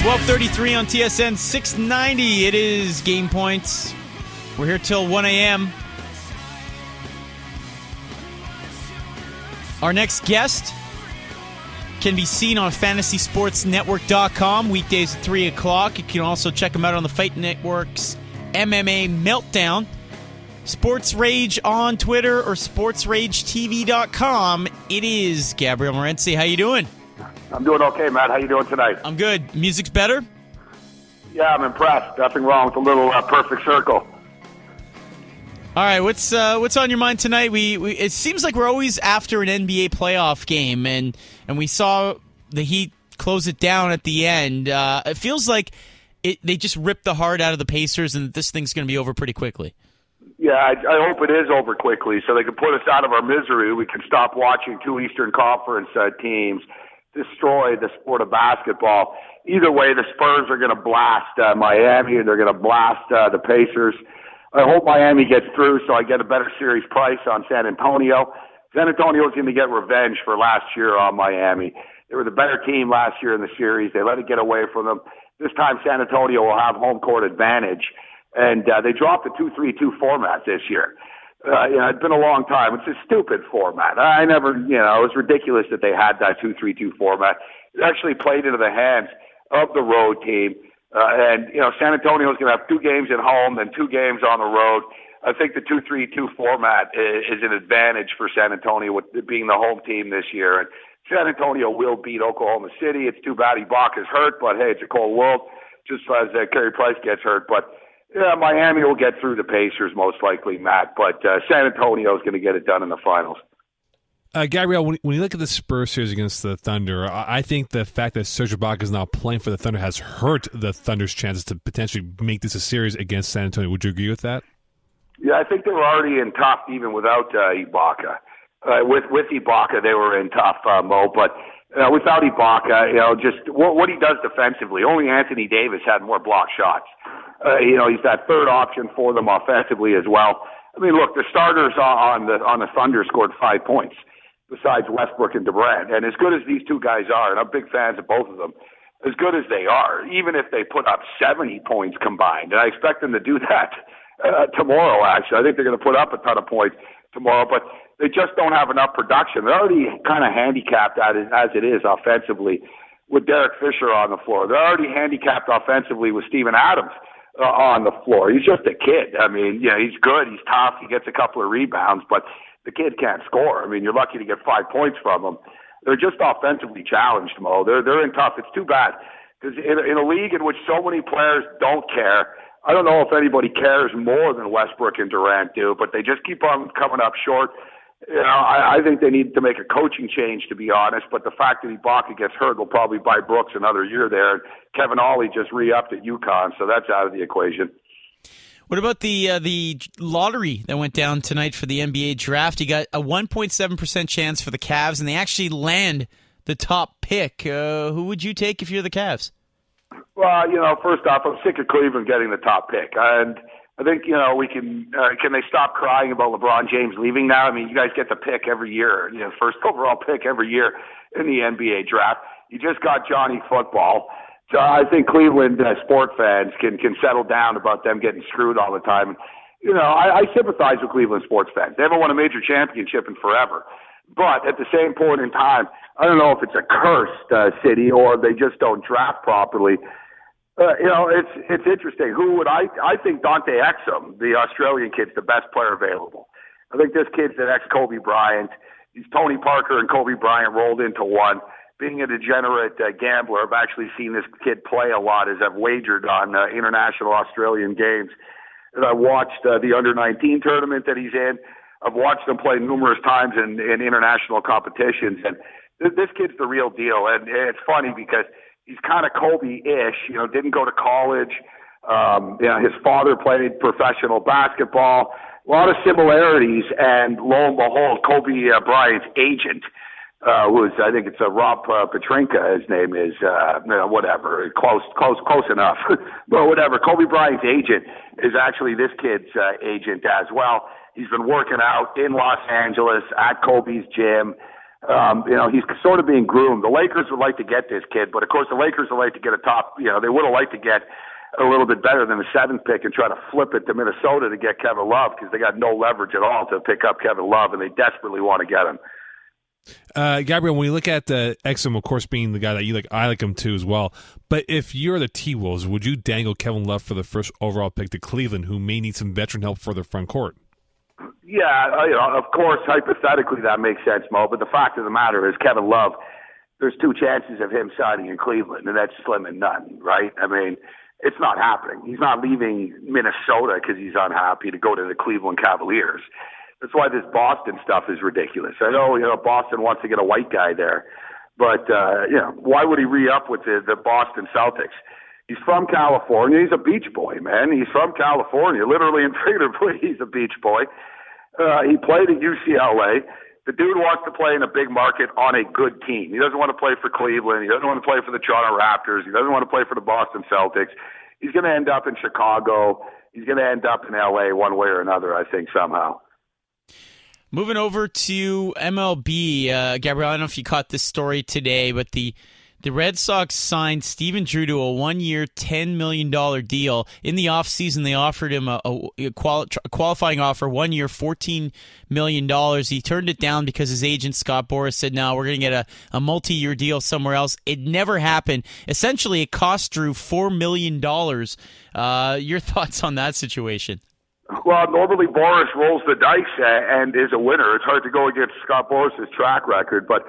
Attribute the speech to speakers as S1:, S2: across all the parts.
S1: 12:33 on TSN 690. It is Game Points. We're here till 1 a.m. Our next guest can be seen on FantasySportsNetwork.com weekdays at 3 o'clock. You can also check him out on the Fight Network's MMA Meltdown. Sports Rage on Twitter or SportsRageTV.com. It is Gabriel Morency. How you doing?
S2: I'm doing okay, Matt. How you doing tonight?
S1: I'm good. Music's better?
S2: Yeah, I'm impressed. Nothing wrong with a little perfect circle.
S1: All right, what's on your mind tonight? We it seems like we're always after an NBA playoff game, and we saw the Heat close it down at the end. It feels like they just ripped the heart out of the Pacers, and this thing's going to be over pretty quickly.
S2: Yeah, I hope it is over quickly so they can put us out of our misery. We can stop watching two Eastern Conference teams destroy the sport of basketball. Either way, the Spurs are going to blast Miami, and they're going to blast the Pacers. I hope Miami gets through so I get a better series price on San Antonio. San Antonio is going to get revenge for last year on Miami. They were the better team last year in the series. They let it get away from them. This time, San Antonio will have home court advantage. And they dropped the 2-3-2 format this year. It's been a long time. It's a stupid format. It was ridiculous that they had that 2-3-2 format. It actually played into the hands of the road team. San Antonio is going to have 2 games at home and 2 games on the road. I think the 2-3-2 format is an advantage for San Antonio with it being the home team this year. And San Antonio will beat Oklahoma City. It's too bad Ibaka's hurt, but hey, it's a cold world, just as Carey Price gets hurt. But yeah, Miami will get through the Pacers most likely, Matt, but San Antonio is going to get it done in the finals.
S3: Gabriel, when you look at the Spurs series against the Thunder, I think the fact that Serge Ibaka is now playing for the Thunder has hurt the Thunder's chances to potentially make this a series against San Antonio. Would you agree with that?
S2: Yeah, I think they were already in tough even without Ibaka. With Ibaka, they were in tough, Mo, but without Ibaka, just what he does defensively, only Anthony Davis had more block shots. He's that third option for them offensively as well. I mean, look, the starters on the Thunder scored 5 points besides Westbrook and Durant. And as good as these two guys are, and I'm big fans of both of them, as good as they are, even if they put up 70 points combined, and I expect them to do that tomorrow, actually. I think they're going to put up a ton of points tomorrow, but they just don't have enough production. They're already kind of handicapped as it is offensively with Derek Fisher on the floor. They're already handicapped offensively with Steven Adams on the floor. He's just a kid. I mean, he's good. He's tough. He gets a couple of rebounds, but the kid can't score. I mean, you're lucky to get 5 points from him. They're just offensively challenged, Mo. They're in tough. It's too bad because in a league in which so many players don't care, I don't know if anybody cares more than Westbrook and Durant do, but they just keep on coming up short. I think they need to make a coaching change, to be honest, but the fact that Ibaka gets hurt will probably buy Brooks another year there. And Kevin Ollie just re-upped at UConn, so that's out of the equation.
S1: What about the lottery that went down tonight for the NBA draft? You got a 1.7% chance for the Cavs, and they actually land the top pick. Who would you take if you're the Cavs?
S2: Well, first off, I'm sick of Cleveland getting the top pick. And I think, we can they stop crying about LeBron James leaving now? I mean, you guys get the pick every year, first overall pick every year in the NBA draft. You just got Johnny Football. So I think Cleveland sport fans can settle down about them getting screwed all the time. I sympathize with Cleveland sports fans. They haven't won a major championship in forever. But at the same point in time, I don't know if it's a cursed city or they just don't draft properly. It's interesting. Who would I think Dante Exum, the Australian kid's the best player available. I think this kid's the next Kobe Bryant. He's Tony Parker and Kobe Bryant rolled into one. Being a degenerate gambler, I've actually seen this kid play a lot as I've wagered on international Australian games. And I watched the under-19 tournament that he's in. I've watched him play numerous times in international competitions. And this kid's the real deal. And it's funny because he's kind of Kobe-ish, didn't go to college. His father played professional basketball. A lot of similarities, and lo and behold, Kobe Bryant's agent, I think it's Rob Petrinka, his name is, whatever, close enough. But whatever, Kobe Bryant's agent is actually this kid's agent as well. He's been working out in Los Angeles at Kobe's gym. He's sort of being groomed. The Lakers would like to get this kid, but of course the Lakers would like to get a top, they would have liked to get a little bit better than the 7th pick and try to flip it to Minnesota to get Kevin Love because they got no leverage at all to pick up Kevin Love, and they desperately want to get him.
S3: Gabriel, when you look at Exum, of course, being the guy that you like, I like him too as well. But if you're the T-Wolves, would you dangle Kevin Love for the first overall pick to Cleveland, who may need some veteran help for their front court?
S2: Yeah, of course, hypothetically that makes sense, Mo. But the fact of the matter is, Kevin Love, there's 2 chances of him signing in Cleveland, and that's slim and none, right? I mean, it's not happening. He's not leaving Minnesota because he's unhappy to go to the Cleveland Cavaliers. That's why this Boston stuff is ridiculous. I know, Boston wants to get a white guy there, but why would he re-up with the Boston Celtics? He's from California. He's a beach boy, man. He's from California, literally and figuratively. He's a beach boy. He played at UCLA. The dude wants to play in a big market on a good team. He doesn't want to play for Cleveland. He doesn't want to play for the Toronto Raptors. He doesn't want to play for the Boston Celtics. He's going to end up in Chicago. He's going to end up in LA one way or another, I think, somehow.
S1: Moving over to MLB, Gabriel, I don't know if you caught this story today, but the Red Sox signed Steven Drew to a 1-year, $10 million deal. In the offseason, they offered him a qualifying offer, 1 year, $14 million. He turned it down because his agent, Scott Boras, said, no, we're going to get a multi-year deal somewhere else. It never happened. Essentially, it cost Drew $4 million. Your thoughts on that situation?
S2: Well, normally Boras rolls the dice and is a winner. It's hard to go against Scott Boras' track record, but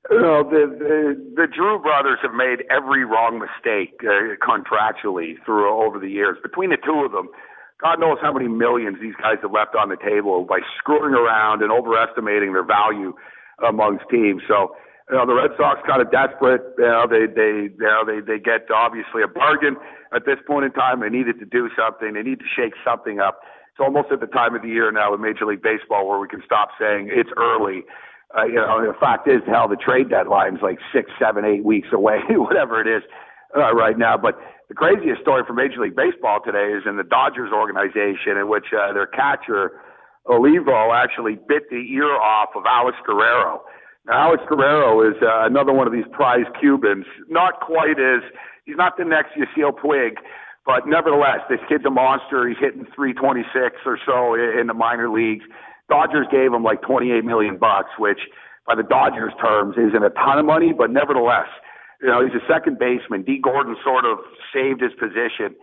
S2: the Drew brothers have made every wrong mistake contractually over the years. Between the two of them, God knows how many millions these guys have left on the table by screwing around and overestimating their value amongst teams. So, the Red Sox kind of desperate. They get obviously a bargain at this point in time. They needed to do something. They need to shake something up. It's almost at the time of the year now in Major League Baseball where we can stop saying it's early. The fact is, the trade deadline's like 6, 7, 8 weeks away, whatever it is right now. But the craziest story for Major League Baseball today is in the Dodgers organization, in which their catcher, Olivo, actually bit the ear off of Alex Guerrero. Now, Alex Guerrero is another one of these prize Cubans. He's not the next Yasiel Puig, but nevertheless, this kid's a monster. He's hitting 326 or so in the minor leagues. Dodgers gave him like $28 million, which by the Dodgers terms isn't a ton of money, but nevertheless, he's a second baseman. D. Gordon sort of saved his position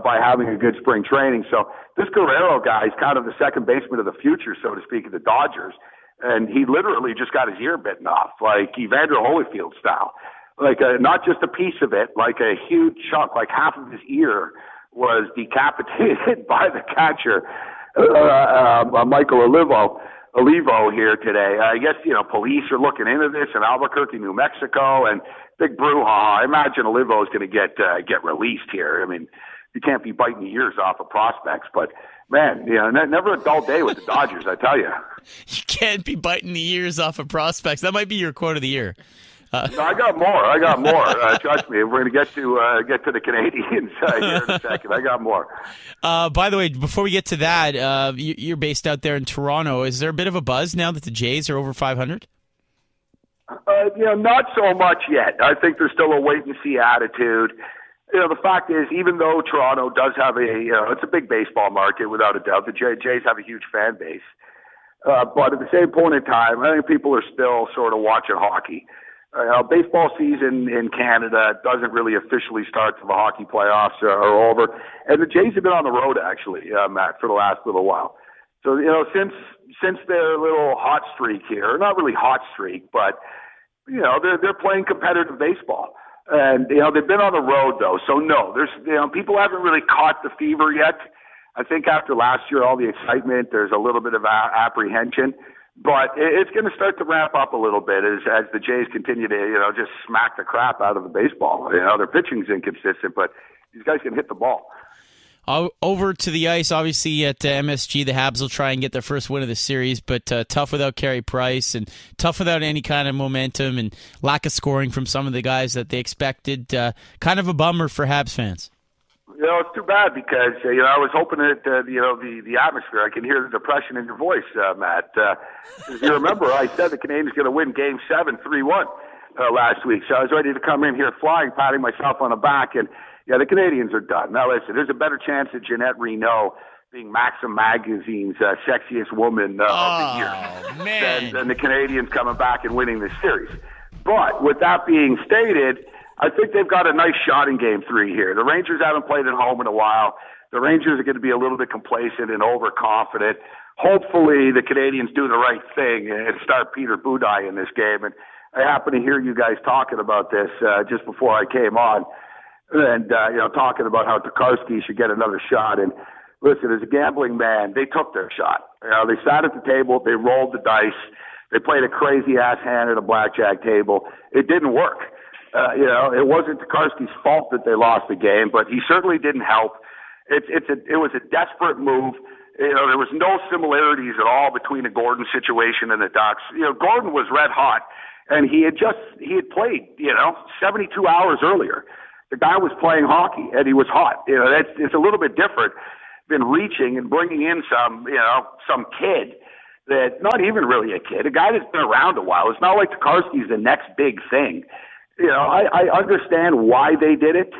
S2: by having a good spring training. So this Guerrero guy is kind of the second baseman of the future, so to speak, of the Dodgers. And he literally just got his ear bitten off, like Evander Holyfield style. Like not just a piece of it, like a huge chunk, like half of his ear was decapitated by the catcher, Michael Olivo here today. I guess, police are looking into this in Albuquerque, New Mexico, and big brouhaha. I imagine Olivo is going to get released here. I mean, you can't be biting the ears off of prospects, but man, never a dull day with the Dodgers, I tell you.
S1: You can't be biting the ears off of prospects. That might be your quote of the year.
S2: No, I got more. Trust me. We're going to get to the Canadians here in a second. I got more.
S1: By the way, before we get to that, you're based out there in Toronto. Is there a bit of a buzz now that the Jays are over 500?
S2: Not so much yet. I think there's still a wait-and-see attitude. The fact is, even though Toronto does have it's a big baseball market without a doubt. The Jays have a huge fan base. But at the same point in time, I think people are still sort of watching hockey. Baseball season in Canada doesn't really officially start till the hockey playoffs are over. And the Jays have been on the road, actually, Matt, for the last little while. So, since their little hot streak here, not really hot streak, but, they're playing competitive baseball. And, they've been on the road, though. So, no, people haven't really caught the fever yet. I think after last year, all the excitement, there's a little bit of apprehension. But it's going to start to ramp up a little bit as the Jays continue to, just smack the crap out of the baseball. Their pitching's inconsistent, but these guys can hit the ball.
S1: Over to the ice, obviously at MSG, the Habs will try and get their first win of the series, but tough without Carey Price and tough without any kind of momentum and lack of scoring from some of the guys that they expected. Kind of a bummer for Habs fans.
S2: It's too bad because I was hoping that the atmosphere. I can hear the depression in your voice, Matt. If you remember, I said the Canadians going to win Game 7, 3-1 last week, so I was ready to come in here flying, patting myself on the back, and the Canadians are done. Now listen, there's a better chance of Jeanette Renault being Maxim Magazine's sexiest woman of the year than the Canadians coming back and winning this series. But with that being stated, I think they've got a nice shot in Game 3 here. The Rangers haven't played at home in a while. The Rangers are going to be a little bit complacent and overconfident. Hopefully the Canadians do the right thing and start Peter Budaj in this game. And I happen to hear you guys talking about this just before I came on, and talking about how Tokarski should get another shot. And listen, as a gambling man, they took their shot. They sat at the table, they rolled the dice, they played a crazy ass hand at a blackjack table. It didn't work. It wasn't Tokarski's fault that they lost the game, but he certainly didn't help. It was a desperate move. There was no similarities at all between the Gordon situation and the Ducks. Gordon was red hot, and he had played 72 hours earlier. The guy was playing hockey, and he was hot. It's a little bit different than reaching and bringing in some kid that, not even really a kid, a guy that's been around a while. It's not like Tokarski's the next big thing. I understand why they did it,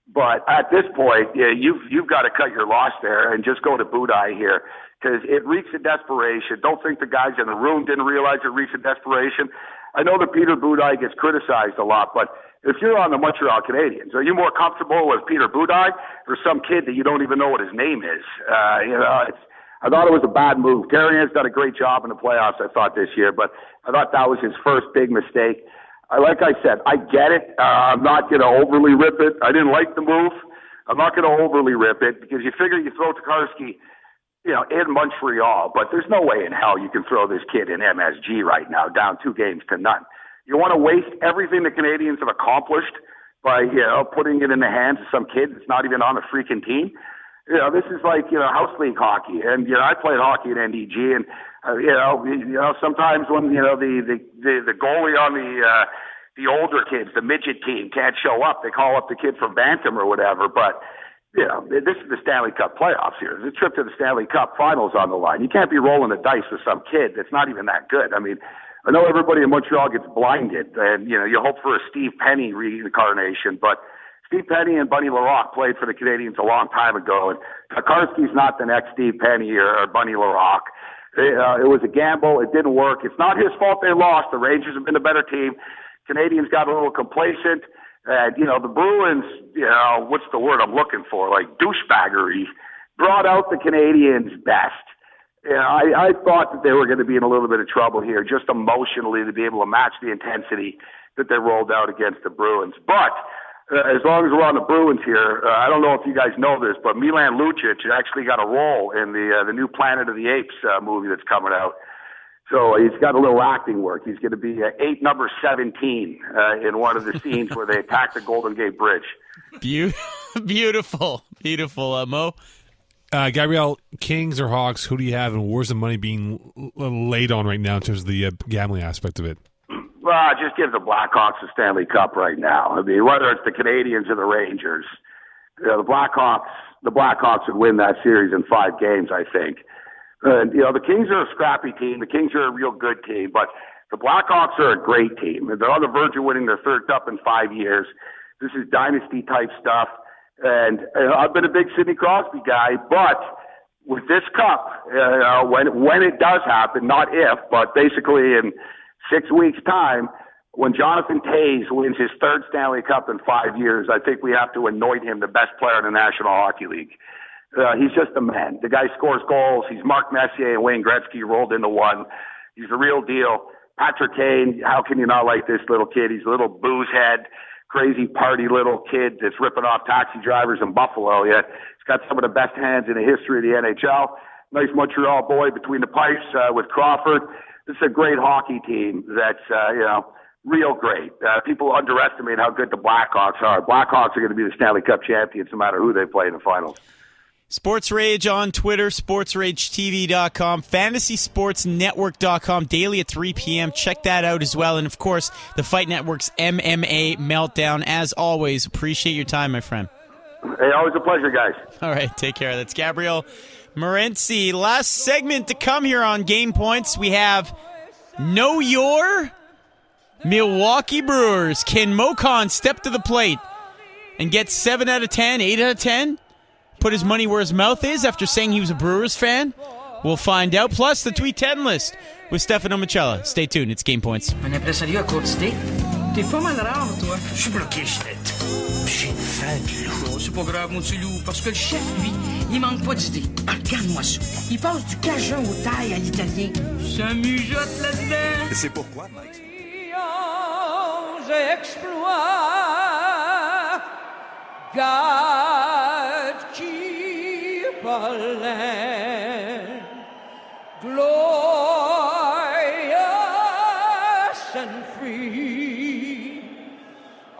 S2: but at this point, you've got to cut your loss there and just go to Budaj here, because it reeks of desperation. Don't think the guys in the room didn't realize it reeks of desperation. I know that Peter Budaj gets criticized a lot, but if you're on the Montreal Canadiens, are you more comfortable with Peter Budaj or some kid that you don't even know what his name is? I thought it was a bad move. Terrien's done a great job in the playoffs, I thought, this year, but I thought that was his first big mistake. Like I said, I get it. I'm not going to overly rip it. I didn't like the move. I'm not going to overly rip it, because you figure you throw Tokarski, in Montreal, but there's no way in hell you can throw this kid in MSG right now, down 2-0. You want to waste everything the Canadians have accomplished by, putting it in the hands of some kid that's not even on the freaking team. This is like, house league hockey. And, I played hockey at NDG, and, sometimes when, the goalie on the older kids, the midget team, can't show up, they call up the kid from Bantam or whatever. But, this is the Stanley Cup playoffs here. There's a trip to the Stanley Cup finals on the line. You can't be rolling the dice with some kid that's not even that good. I mean, I know everybody in Montreal gets blinded, and, you hope for a Steve Penny reincarnation, but Steve Penny and Bunny Larocque played for the Canadians a long time ago, and Tokarski's not the next Steve Penny or Bunny Larocque. It was a gamble. It didn't work. It's not his fault they lost. The Rangers have been a better team. Canadians got a little complacent. And, the Bruins, what's the word I'm looking for? Like douchebaggery, brought out the Canadians' best. I thought that they were going to be in a little bit of trouble here, just emotionally, to be able to match the intensity that they rolled out against the Bruins. But as long as we're on the Bruins here, I don't know if you guys know this, but Milan Lucic actually got a role in the new Planet of the Apes movie that's coming out. So he's got a little acting work. He's going to be ape number 17 in one of the scenes where they attack the Golden Gate Bridge.
S1: Beautiful, Mo.
S3: Gabriel, Kings or Hawks, who do you have, and where's the money being laid on right now in terms of the gambling aspect of it?
S2: Well, just give the Blackhawks the Stanley Cup right now. I mean, whether it's the Canadians or the Rangers, the Blackhawks would win that series in 5 games, I think. The Kings are a scrappy team. The Kings are a real good team, but the Blackhawks are a great team. They're on the verge of winning their 3rd cup in 5 years. This is dynasty type stuff. And I've been a big Sidney Crosby guy, but with this cup, when it does happen, not if, but basically in 6 weeks' time, when Jonathan Toews wins his 3rd Stanley Cup in 5 years, I think we have to anoint him the best player in the National Hockey League. He's just a man. The guy scores goals. He's Mark Messier and Wayne Gretzky rolled into one. He's the real deal. Patrick Kane, how can you not like this little kid? He's a little booze head, crazy party little kid that's ripping off taxi drivers in Buffalo. Yet he's got some of the best hands in the history of the NHL. Nice Montreal boy between the pipes with Crawford. This is a great hockey team that's, real great. People underestimate how good the Blackhawks are. Blackhawks are going to be the Stanley Cup champions no matter who they play in the finals.
S1: Sports Rage on Twitter, sportsragetv.com, fantasysportsnetwork.com, daily at 3 p.m. Check that out as well. And, of course, the Fight Network's MMA Meltdown. As always, appreciate your time, my friend.
S2: Hey, always a pleasure, guys.
S1: All right, take care. That's Gabriel Morency. Last segment to come here on Game Points. We have Know Your Milwaukee Brewers. Can Mokan step to the plate and get 7 out of 10, 8 out of 10? Put his money where his mouth is after saying he was a Brewers fan? We'll find out. Plus, the Tweet 10 list with Stefano Micella. Stay tuned. It's Game Points.
S4: Un impresario à courte idée? T'es pas mal rare, toi.
S5: Je suis bloqué, Ginette. J'ai une faim de loup.
S4: Oh, c'est pas grave, mon petit loup, parce que le chef, lui, il manque pas d'idées. Ah, regarde-moi ça. Il passe du cajun au taille à l'italien. Ça mijote là-dedans.
S5: C'est pourquoi, Mike?
S6: Exploits, God keep our land glorious and free.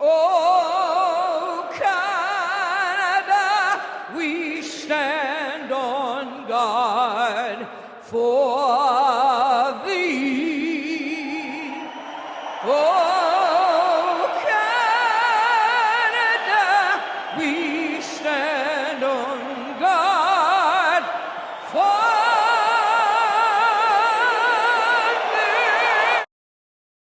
S6: Oh, Canada, we stand on guard for thee. Oh,